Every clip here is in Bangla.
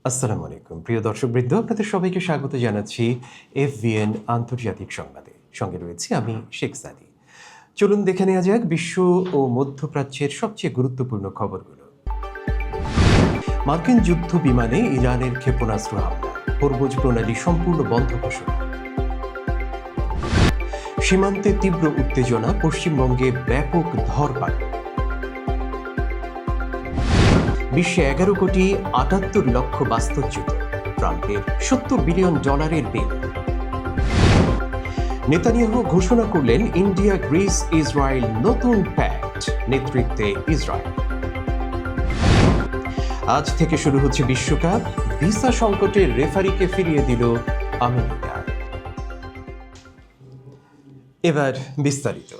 আসসালামু আলাইকুম প্রিয় দর্শকবৃন্দ, আপনাদের সবাইকে স্বাগত জানাচ্ছি FVN আন্তর্জাতিক সংবাদে। সঙ্গে রয়েছি আমি শেখ সাদি। চলুন দেখে নেওয়া যাক বিশ্ব ও মধ্যপ্রাচ্যের সবচেয়ে গুরুত্বপূর্ণ খবরগুলো। মার্কিন যুদ্ধ বিমানে ইরানের ক্ষেপণাস্ত্র হামলা, হরমুজ প্রণালী সম্পূর্ণ বন্ধ ঘোষণা। সীমান্তে তীব্র উত্তেজনা, পশ্চিমবঙ্গে ব্যাপক ধরপাকড়। বিশ্বে 11,78,00,000 বাস্তুচ্যুত, ট্রাম্পের $70 বিলিয়ন বিল। নেতানিয়াহু ঘোষণা করলেন ইন্ডিয়া, গ্রিস, ইসরায়েল নতুন প্যাক্ট, নেতৃত্বে ইসরায়েল। আজ থেকে শুরু হচ্ছে বিশ্বকাপ, ভিসা সংকটে রেফারিকে ফিরিয়ে দিল আমেরিকা। এবার বিস্তারিত।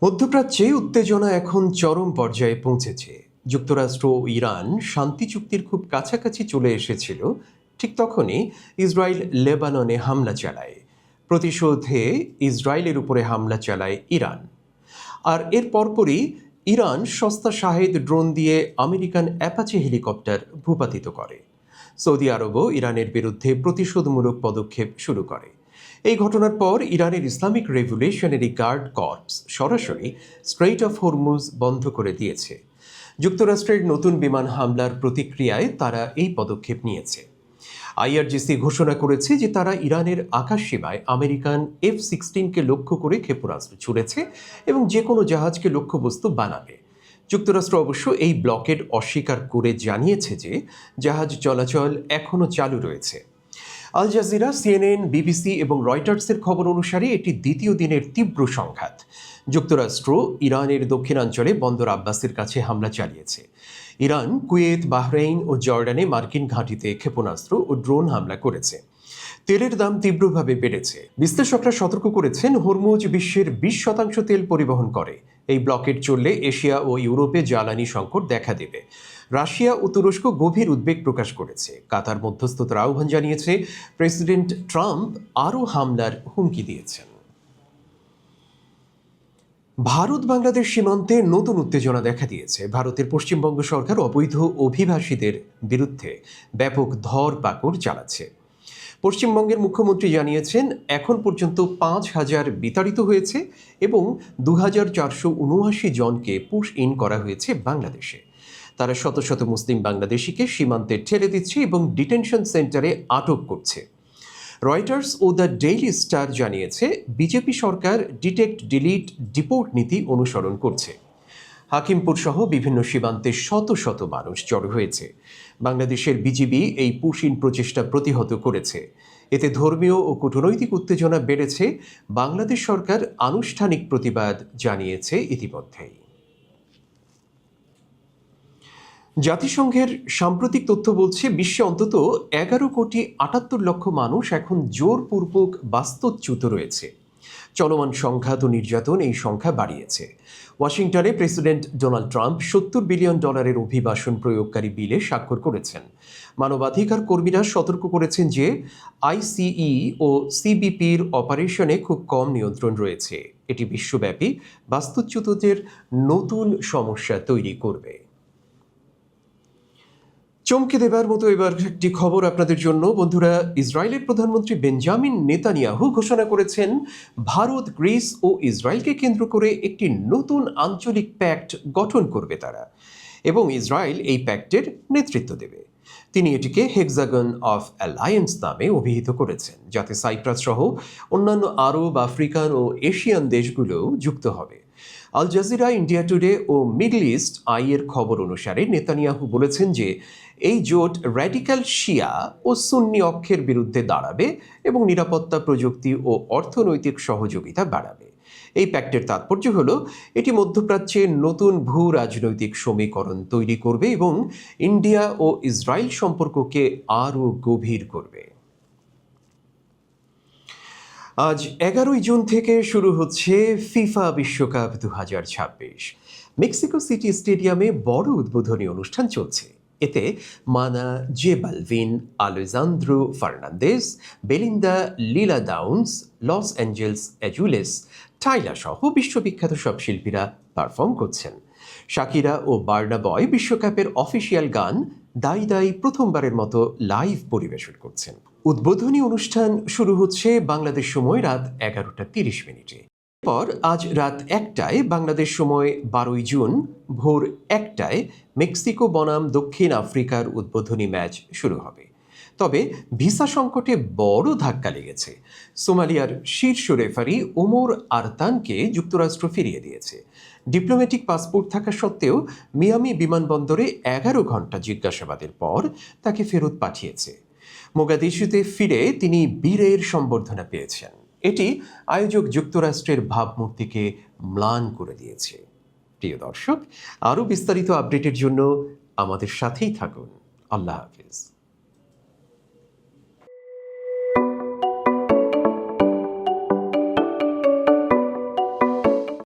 মধ্যপ্রাচ্যে উত্তেজনা এখন চরম পর্যায়ে পৌঁছেছে। যুক্তরাষ্ট্র ও ইরান শান্তি চুক্তির খুব কাছাকাছি চলে এসেছিল, ঠিক তখনই ইসরায়েল লেবাননে হামলা চালায়। প্রতিশোধে ইসরায়েলের উপরে হামলা চালায় ইরান। আর এর পরপরই ইরান সস্তা শাহেদ ড্রোন দিয়ে আমেরিকান অ্যাপাচি হেলিকপ্টার ভূপাতিত করে। সৌদি আরবও ইরানের বিরুদ্ধে প্রতিশোধমূলক পদক্ষেপ শুরু করে। এই ঘটনার পর ইরানের ইসলামিক রেভলিউশনারি গার্ড কর্পস সরাসরি স্ট্রেইট অফ হরমুজ বন্ধ করে দিয়েছে। যুক্তরাষ্ট্রের নতুন বিমান হামলার প্রতিক্রিয়ায় তারা এই পদক্ষেপ নিয়েছে। IRGC ঘোষণা করেছে যে তারা ইরানের আকাশসীমায় আমেরিকান F-16কে লক্ষ্য করে ক্ষেপণাস্ত্র ছুড়েছে এবং যে কোনো জাহাজকে লক্ষ্যবস্তু বানাবে। যুক্তরাষ্ট্র অবশ্য এই ব্লকেড অস্বীকার করে জানিয়েছে যে জাহাজ চলাচল এখনও চালু রয়েছে। আল জাজিরা, CNN, BBC এবং রয়টার্সের খবর অনুসারে এটি দ্বিতীয় দিনের তীব্র সংঘাত। যুক্তরাষ্ট্র ইরানের দক্ষিণাঞ্চলে বন্দর আব্বাসের কাছে হামলা চালিয়েছে। ইরান কুয়েত, বাহরাইন ও জর্ডানে মার্কিন ঘাঁটিতে ক্ষেপণাস্ত্র ও ড্রোন হামলা করেছে। তেলের দাম তীব্রভাবে বেড়েছে। বিশ্লেষকরা সতর্ক করেছেন, হরমুজ বিশ্বের 20% তেল পরিবহন করে। এই ব্লকেট চললে এশিয়া ও ইউরোপে জ্বালানি সংকট দেখা দেবে। রাশিয়া ও তুরস্ক গভীর উদ্বেগ প্রকাশ করেছে। কাতার মধ্যস্থতার আহ্বান জানিয়েছে। প্রেসিডেন্ট ট্রাম্প আরও হামলার হুমকি দিয়েছেন। ভারত বাংলাদেশ সীমান্তে নতুন উত্তেজনা দেখা দিয়েছে। ভারতের পশ্চিমবঙ্গ সরকার অবৈধ অভিবাসীদের বিরুদ্ধে ব্যাপক ধরপাকড় চালাচ্ছে। পশ্চিমবঙ্গের মুখ্যমন্ত্রী জানিয়েছেন, এখন পর্যন্ত 5,000 বিতাড়িত হয়েছে এবং 2,479 জনকে পুশ ইন করা হয়েছে বাংলাদেশে। তারা শত শত মুসলিম বাংলাদেশিকে সীমান্তে ঠেলে দিচ্ছে এবং ডিটেনশন সেন্টারে আটক করছে। রয়টার্স ও দ্য ডেইলি স্টার জানিয়েছে, বিজেপি সরকার ডিটেক্ট, ডিলিট, ডিপোর্ট নীতি অনুসরণ করছে। হাকিমপুর সহ বিভিন্ন সীমান্তে শত শত মানুষ জড়ো হয়েছে। বাংলাদেশের বিজিবি এই পুশিন প্রচেষ্টা প্রতিহত করেছে। এতে ধর্মীয় ও কূটনৈতিক উত্তেজনা বেড়েছে। বাংলাদেশ সরকার আনুষ্ঠানিক প্রতিবাদ জানিয়েছে ইতিমধ্যেই। জাতিসংঘের সাম্প্রতিক তথ্য বলছে, বিশ্বে অন্তত 11,78,00,000 মানুষ এখন জোরপূর্বক বাস্তুচ্যুত রয়েছে। চলমান সংঘাত ও নির্যাতন এই সংখ্যা বাড়িয়েছে। ওয়াশিংটনে প্রেসিডেন্ট ডোনাল্ড ট্রাম্প $70 বিলিয়ন অভিবাসন প্রয়োগকারী বিলে স্বাক্ষর করেছেন। মানবাধিকার কর্মীরা সতর্ক করেছেন যে ICE ও CBPর অপারেশনে খুব কম নিয়ন্ত্রণ রয়েছে। এটি বিশ্বব্যাপী বাস্তুচ্যুতদের নতুন সমস্যা তৈরি করবে। চমকে দেবার মতো এবার একটি খবর আপনাদের জন্য বন্ধুরা। ইসরায়েলের প্রধানমন্ত্রী বেঞ্জামিন নেতানিয়াহু ঘোষণা করেছেন, ভারত, গ্রিস ও ইসরায়েলকে কেন্দ্র করে একটি নতুন আঞ্চলিক প্যাক্ট গঠন করবে তারা, এবং ইসরায়েল এই প্যাক্টের নেতৃত্ব দেবে। তিনি এটিকে হেক্সাগন অফ অ্যালায়েন্স নামে অভিহিত করেছেন, যাতে সাইপ্রাস সহ অন্যান্য আরব, আফ্রিকান ও এশিয়ান দেশগুলোও যুক্ত হবে। আল জাজিরা, ইন্ডিয়া টুডে ও মিডল ইস্ট আইয়ের খবর অনুসারে নেতানিয়াহু বলেছেন যে এই জোট র্যাডিক্যাল শিয়া ও সুন্নি অক্ষের বিরুদ্ধে দাঁড়াবে এবং নিরাপত্তা, প্রযুক্তি ও অর্থনৈতিক সহযোগিতা বাড়াবে। এই প্যাক্টের তাৎপর্য হল, এটি মধ্যপ্রাচ্যে নতুন ভূ রাজনৈতিক সমীকরণ তৈরি করবে এবং ইন্ডিয়া ও ইসরায়েল সম্পর্ককে আরও গভীর করবে। আজ 11 জুন থেকে শুরু হচ্ছে ফিফা বিশ্বকাপ 2026। মেক্সিকো সিটি স্টেডিয়ামে বড় উদ্বোধনী অনুষ্ঠান চলছে। এতে Mana J Balvin, Alejandro Fernandez, Belinda Lila Downs, Los Angeles Azules, Tyla সহ বিশ্ববিখ্যাত সব শিল্পীরা পারফর্ম করছেন। শাকিরা ও বার্না বয় বিশ্বকাপের অফিসিয়াল গান দাই দাই প্রথমবারের মতো লাইভ পরিবেশন করছেন। উদ্বোধনী অনুষ্ঠান শুরু হচ্ছে বাংলাদেশ সময় রাত 11:30। এরপর আজ রাত 1টায় বাংলাদেশ সময় 12 জুন ভোর 1টায় মেক্সিকো বনাম দক্ষিণ আফ্রিকার উদ্বোধনী ম্যাচ শুরু হবে। তবে ভিসা সংকটে বড় ধাক্কা লেগেছে। সোমালিয়ার শীর্ষ রেফারি ওমর আরতানকে যুক্তরাষ্ট্র ফিরিয়ে দিয়েছে। ডিপ্লোম্যাটিক পাসপোর্ট থাকা সত্ত্বেও মিয়ামি বিমানবন্দরে 11 ঘন্টা জিজ্ঞাসাবাদের পর তাকে ফেরত পাঠিয়েছে। মোগাদিশুতে ফিরে তিনি বীরের সম্বর্ধনা পেয়েছেন। এটি আয়োজক যুক্তরাষ্ট্রের ভাবমূর্তিকে ম্লান করে দিয়েছে। প্রিয় দর্শক, আরও বিস্তারিত আপডেটের জন্য আমাদের সাথেই থাকুন। আল্লাহ হাফিজ।